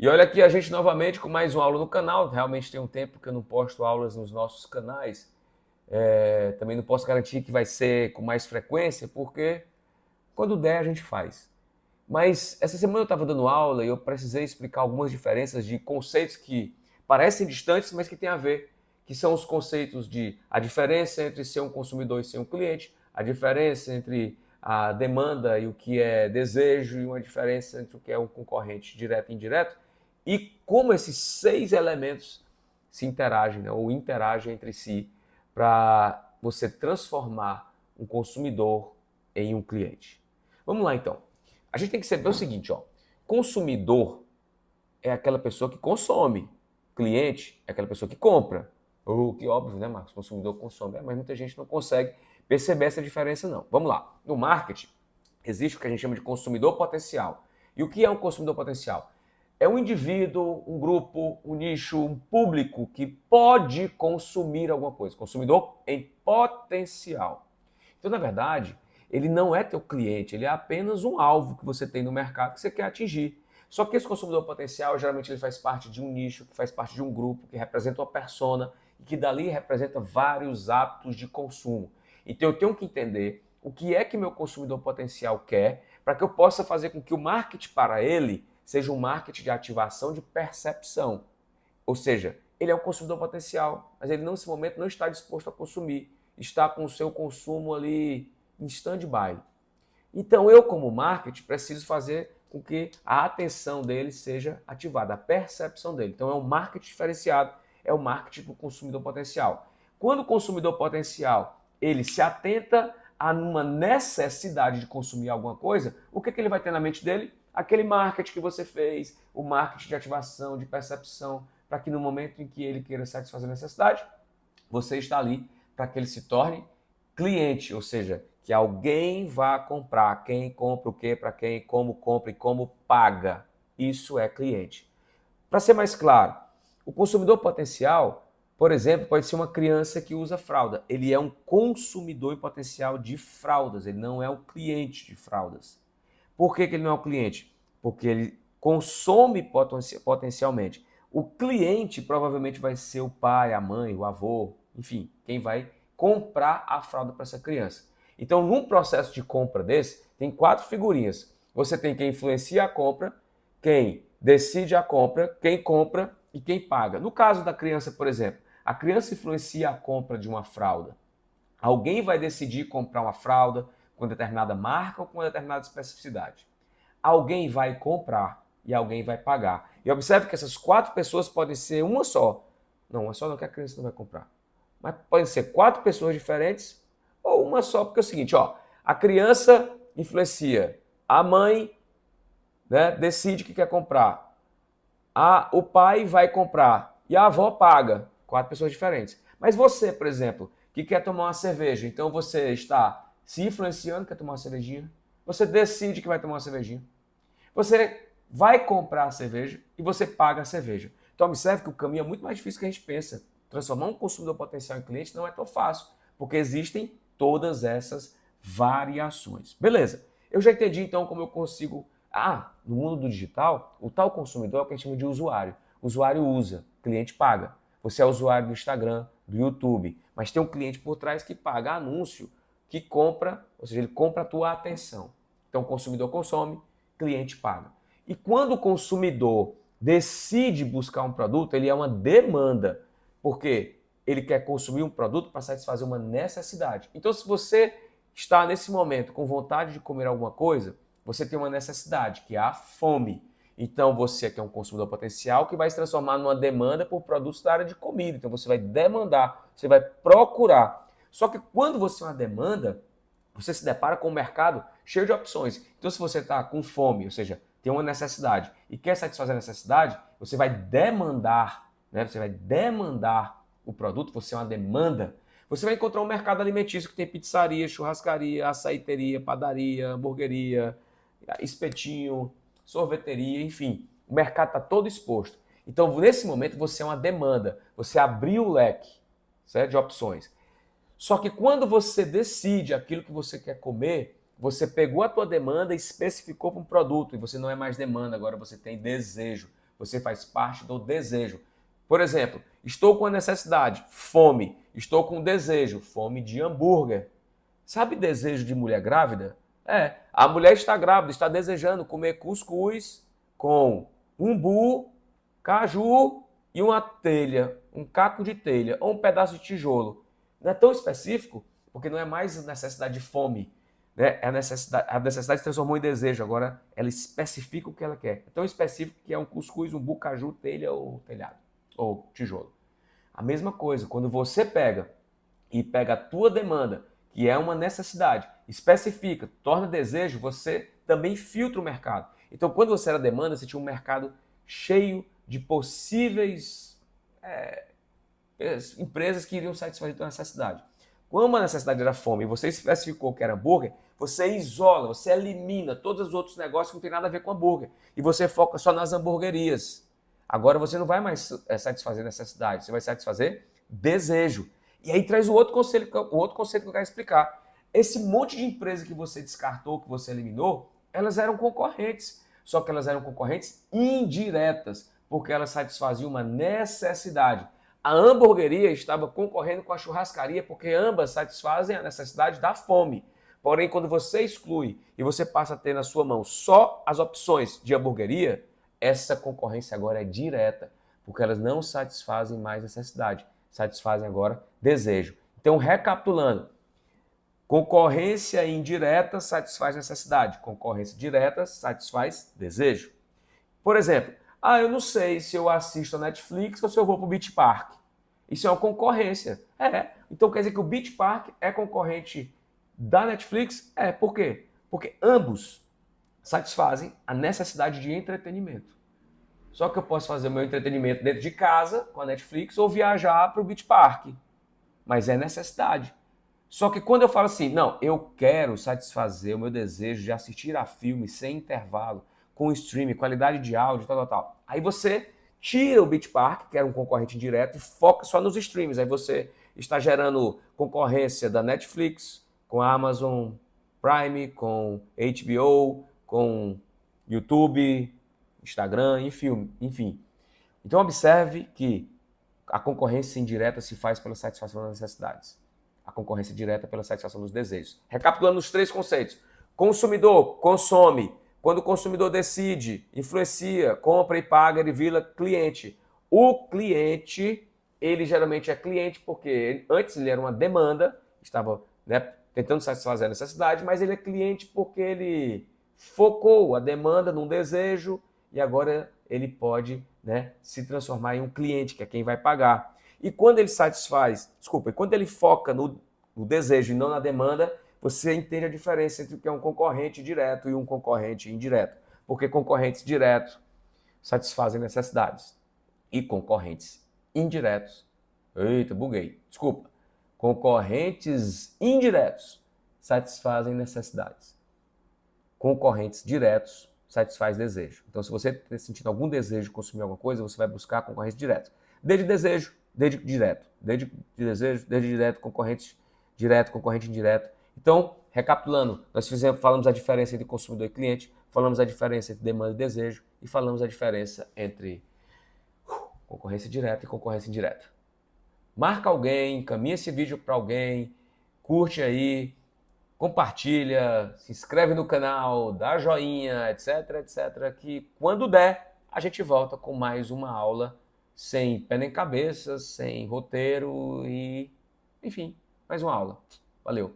E olha aqui a gente novamente com mais uma aula no canal. Realmente tem um tempo que eu não posto aulas nos nossos canais. Também não posso garantir que vai ser com mais frequência, porque quando der a gente faz. Mas essa semana eu estava dando aula e eu precisei explicar algumas diferenças de conceitos que parecem distantes, mas que têm a ver, que são os conceitos de a diferença entre ser um consumidor e ser um cliente, a diferença entre a demanda e o que é desejo, e uma diferença entre o que é um concorrente direto e indireto, e como esses 6 elementos se interagem, né, ou interagem entre si para você transformar um consumidor em um cliente. Vamos lá então. A gente tem que saber o seguinte, ó. Consumidor é aquela pessoa que consome. Cliente é aquela pessoa que compra. O que óbvio, né, Marcos? Consumidor consome. Mas muita gente não consegue perceber essa diferença, não. Vamos lá. No marketing, existe o que a gente chama de consumidor potencial. E o que é um consumidor potencial? É um indivíduo, um grupo, um nicho, um público que pode consumir alguma coisa. Consumidor em potencial. Então, na verdade, ele não é teu cliente, ele é apenas um alvo que você tem no mercado que você quer atingir. Só que esse consumidor potencial, geralmente ele faz parte de um nicho, que faz parte de um grupo, que representa uma persona e que dali representa vários hábitos de consumo. Então eu tenho que entender o que é que meu consumidor potencial quer para que eu possa fazer com que o marketing para ele seja um marketing de ativação de percepção. Ou seja, ele é um consumidor potencial, mas ele nesse momento não está disposto a consumir, está com o seu consumo ali em stand-by. Então eu, como marketing, preciso fazer com que a atenção dele seja ativada, a percepção dele. Então é um marketing diferenciado, é o marketing do consumidor potencial. Quando o consumidor potencial ele se atenta a uma necessidade de consumir alguma coisa, o que ele vai ter na mente dele? Aquele marketing que você fez, o marketing de ativação, de percepção, para que no momento em que ele queira satisfazer a necessidade, você está ali para que ele se torne cliente, ou seja, que alguém vá comprar, quem compra o que, para quem, como compra e como paga. Isso é cliente. Para ser mais claro, o consumidor potencial, por exemplo, pode ser uma criança que usa fralda. Ele é um consumidor potencial de fraldas, ele não é um cliente de fraldas. Por que ele não é um cliente? Porque ele consome potencialmente. O cliente provavelmente vai ser o pai, a mãe, o avô, enfim, quem vai comprar a fralda para essa criança. Então, num processo de compra desse, tem 4 figurinhas. Você tem quem influencia a compra, quem decide a compra, quem compra e quem paga. No caso da criança, por exemplo, a criança influencia a compra de uma fralda. Alguém vai decidir comprar uma fralda com determinada marca ou com determinada especificidade. Alguém vai comprar e alguém vai pagar. E observe que essas 4 pessoas podem ser uma só. Não, uma só não, que a criança não vai comprar. Mas podem ser 4 pessoas diferentes ou uma só, porque é o seguinte, ó, a criança influencia, a mãe, né, decide que quer comprar, o pai vai comprar e a avó paga. 4 pessoas diferentes. Mas você, por exemplo, que quer tomar uma cerveja, então você está se influenciando, quer tomar uma cervejinha, você decide que vai tomar uma cervejinha, você vai comprar a cerveja e você paga a cerveja. Então observe que o caminho é muito mais difícil que a gente pensa. Transformar um consumidor potencial em cliente não é tão fácil, porque existem todas essas variações. Beleza, eu já entendi então como eu consigo... no mundo do digital, o tal consumidor é o que a gente chama de usuário. O usuário usa, o cliente paga. Você é usuário do Instagram, do YouTube, mas tem um cliente por trás que paga anúncio, que compra, ou seja, ele compra a tua atenção. Então o consumidor consome, cliente paga. E quando o consumidor decide buscar um produto, ele é uma demanda, porque ele quer consumir um produto para satisfazer uma necessidade. Então, se você está nesse momento com vontade de comer alguma coisa, você tem uma necessidade, que é a fome. Então, você que é um consumidor potencial que vai se transformar numa demanda por produtos da área de comida. Então, você vai demandar, você vai procurar. Só que quando você é uma demanda, você se depara com um mercado cheio de opções. Então, se você está com fome, ou seja, tem uma necessidade e quer satisfazer a necessidade, você vai demandar, né? Você vai demandar o produto, você é uma demanda. Você vai encontrar um mercado alimentício que tem pizzaria, churrascaria, açaiteria, padaria, hamburgueria, espetinho, sorveteria, enfim. O mercado está todo exposto. Então, nesse momento, você é uma demanda. Você abriu o leque, certo, de opções. Só que quando você decide aquilo que você quer comer, você pegou a tua demanda e especificou para um produto, e você não é mais demanda, agora você tem desejo. você faz parte do desejo. Por exemplo, estou com a necessidade, fome. Estou com desejo, fome de hambúrguer. Sabe desejo de mulher grávida? A mulher está grávida, está desejando comer cuscuz com umbu, caju e uma telha, um caco de telha ou um pedaço de tijolo. Não é tão específico, porque não é mais necessidade de fome, né? A necessidade se transformou em desejo, agora ela especifica o que ela quer. É tão específico que é um cuscuz, umbu, caju, telha ou telhado, ou tijolo. A mesma coisa, quando você pega a tua demanda, que é uma necessidade, especifica, torna desejo, você também filtra o mercado. Então, quando você era demanda, você tinha um mercado cheio de possíveis empresas que iriam satisfazer a tua necessidade. Quando a necessidade era fome e você especificou que era hambúrguer, você isola, você elimina todos os outros negócios que não tem nada a ver com hambúrguer. E você foca só nas hamburguerias. Agora você não vai mais satisfazer necessidade, você vai satisfazer desejo. E aí traz o outro conceito que eu quero explicar. Esse monte de empresa que você descartou, que você eliminou, elas eram concorrentes. Só que elas eram concorrentes indiretas, porque elas satisfaziam uma necessidade. A hamburgueria estava concorrendo com a churrascaria, porque ambas satisfazem a necessidade da fome. Porém, quando você exclui e você passa a ter na sua mão só as opções de hamburgueria, essa concorrência agora é direta, porque elas não satisfazem mais necessidade, satisfazem agora desejo. Então, recapitulando, concorrência indireta satisfaz necessidade, concorrência direta satisfaz desejo. Por exemplo, eu não sei se eu assisto a Netflix ou se eu vou para o Beach Park. Isso é uma concorrência. Então quer dizer que o Beach Park é concorrente da Netflix? Por quê? Porque ambos satisfazem a necessidade de entretenimento. Só que eu posso fazer o meu entretenimento dentro de casa, com a Netflix, ou viajar para o Beach Park. Mas é necessidade. Só que quando eu falo assim, não, eu quero satisfazer o meu desejo de assistir a filme sem intervalo, com streaming, qualidade de áudio, tal. Aí você tira o Beach Park, que era um concorrente direto, e foca só nos streams. Aí você está gerando concorrência da Netflix, com a Amazon Prime, com HBO, com YouTube, Instagram, enfim. Então observe que a concorrência indireta se faz pela satisfação das necessidades. A concorrência direta pela satisfação dos desejos. Recapitulando os três conceitos. Consumidor, consome. Quando o consumidor decide, influencia, compra e paga, ele vira cliente. O cliente, ele geralmente é cliente porque antes ele era uma demanda, estava tentando satisfazer a necessidade, mas ele é cliente porque ele focou a demanda num desejo e agora ele pode se transformar em um cliente, que é quem vai pagar. E quando ele quando ele foca no desejo e não na demanda, você entende a diferença entre o que é um concorrente direto e um concorrente indireto. Porque concorrentes diretos satisfazem necessidades e concorrentes indiretos, desculpa, concorrentes indiretos satisfazem necessidades. Concorrentes diretos satisfaz desejo. Então, se você está sentindo algum desejo de consumir alguma coisa, você vai buscar concorrentes diretos. Desde desejo, desde direto. Desde desejo, desde direto, concorrente indireto. Então, recapitulando, nós falamos a diferença entre consumidor e cliente, falamos a diferença entre demanda e desejo e falamos a diferença entre concorrência direta e concorrência indireta. Marca alguém, encaminha esse vídeo para alguém, curte aí, compartilha, se inscreve no canal, dá joinha, etc, que quando der, a gente volta com mais uma aula sem pé nem cabeça, sem roteiro e, enfim, mais uma aula. Valeu!